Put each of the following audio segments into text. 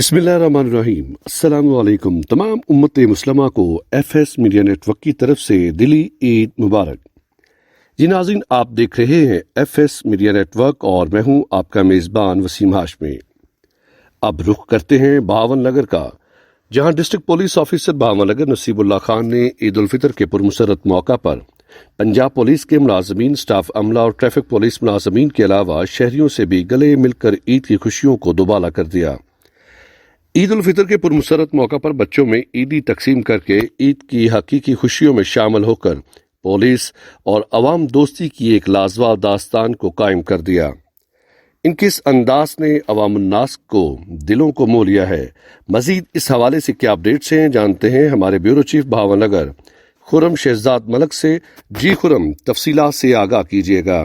बिस्मिल्लाहिर्रहमानिर्रहीम। अस्सलाम वालेकुम। तमाम उम्मत मुस्लिमा को एफएस मीडिया नेटवर्क की तरफ से दिली ईद मुबारक। जी नाज़रीन, आप देख रहे हैं एफएस मीडिया नेटवर्क और मैं हूं आपका मेज़बान वसीम हाशमी। अब रुख करते हैं बहावन नगर का, जहां डिस्ट्रिक्ट पुलिस ऑफिसर बहावन नगर नसीबुल्लाह खान ने ईद उल फितर के पुरमसरत मौका पर पंजाब पुलिस के मुलाजमीन, स्टाफ अमला और ट्रैफिक पुलिस मुलाजमीन के अलावा शहरियों से भी गले मिलकर ईद की खुशियों को दोबाला कर दिया। ईद उल फितर के पुरमसरत मौका पर बच्चों में ईदी तकसीम करके ईद की हकीकी खुशियों में शामिल होकर पुलिस और अवाम दोस्ती की एक लाजवाब दास्तान को कायम कर दिया। इनके इस अंदाज ने अवाम उन्नास को दिलों को मोह लिया है। मजीद इस हवाले से क्या अपडेट्स हैं, जानते हैं हमारे ब्यूरो चीफ बहावन नगर खुर्रम शहजाद मलक से। जी खुर्रम, तफसीलात से आगाह कीजिएगा।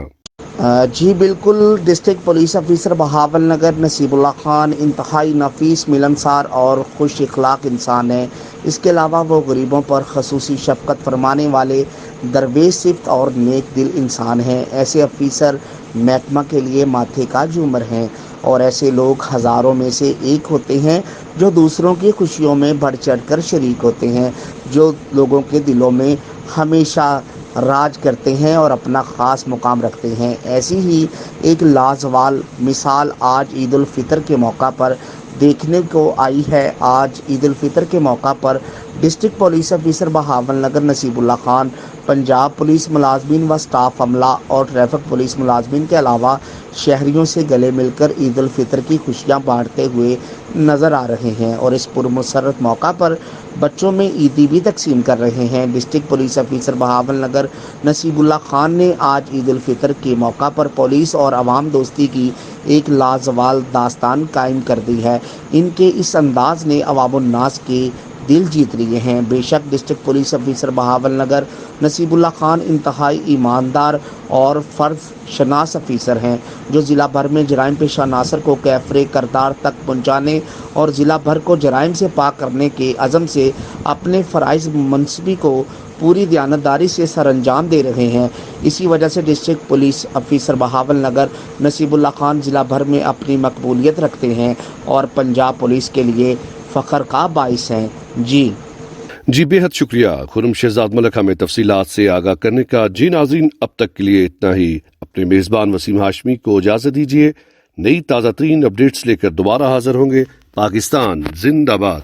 जी बिल्कुल। डिस्ट्रिक्ट पुलिस ऑफिसर बहावन नगर नसीबुल्लाह खान इंतहाई नफीस, मिलनसार और खुश इखलाक इंसान है। इसके अलावा वो गरीबों पर खसूसी शफकत फरमाने वाले दरवेश सिफ्त और नेक दिल इंसान हैं। ऐसे ऑफिसर महकमा के लिए माथे का झूमर हैं और ऐसे लोग हज़ारों में से एक होते हैं जो दूसरों की खुशियों में बढ़ चढ़ कर शरीक होते हैं, जो लोगों के दिलों में हमेशा राज करते हैं और अपना ख़ास मुकाम रखते हैं। ऐसी ही एक लाजवाब मिसाल आज ईद उल फितर के मौका पर देखने को आई है। आज ईद उल फितर के मौका पर डिस्ट्रिक्ट पुलिस ऑफिसर बहावन नगर नसीबुल्लाह खान पंजाब पुलिस मुलाजमीन व स्टाफ अमला और ट्रैफिक पुलिस मुलाजमीन के अलावा शहरियों से गले मिलकर ईद उल फितर की खुशियाँ बांटते हुए नज़र आ रहे हैं और इस पुरमसरत मौका पर बच्चों में ईदी भी तकसीम कर रहे हैं। डिस्ट्रिक्ट पुलिस ऑफिसर बहावन नगर नसीबुल्लाह खान ने आज ईद उल फितर के मौका पर पुलिस और अवाम दोस्ती की एक लाजवाब दास्तान कायम कर दी है। इनके इस अंदाज ने अवाम उन्नास के दिल जीत लिए हैं। बेशक डिस्ट्रिक्ट पुलिस ऑफिसर बहावन नगर नसीबुल्लाह खान इंतहाई ईमानदार और फ़र्ज शनास ऑफिसर हैं, जो ज़िला भर में जराइम पेशा नासर को कैफरे करदार तक पहुँचाने और ज़िला भर को जराइम से पाक करने के अज़म से अपने फ़राइज़ मनसबी को पूरी दयानतदारी से सरअंजाम दे रहे हैं। इसी वजह से डिस्ट्रिक्ट पुलिस ऑफिसर बहावन नगर नसीबुल्लाह खान ज़िला भर में अपनी मकबूलियत रखते हैं और पंजाब पुलिस के लिए फ़ख्र का बाइस हैं। जी बेहद शुक्रिया खुर्रम शहजाद मलक हमें तफसीलात से आगाह करने का। जी नाज़रीन, अब तक के लिए इतना ही। अपने मेज़बान वसीम हाशमी को इजाज़त दीजिए। नई ताज़ा तरीन अपडेट्स लेकर दोबारा हाजिर होंगे। पाकिस्तान जिंदाबाद।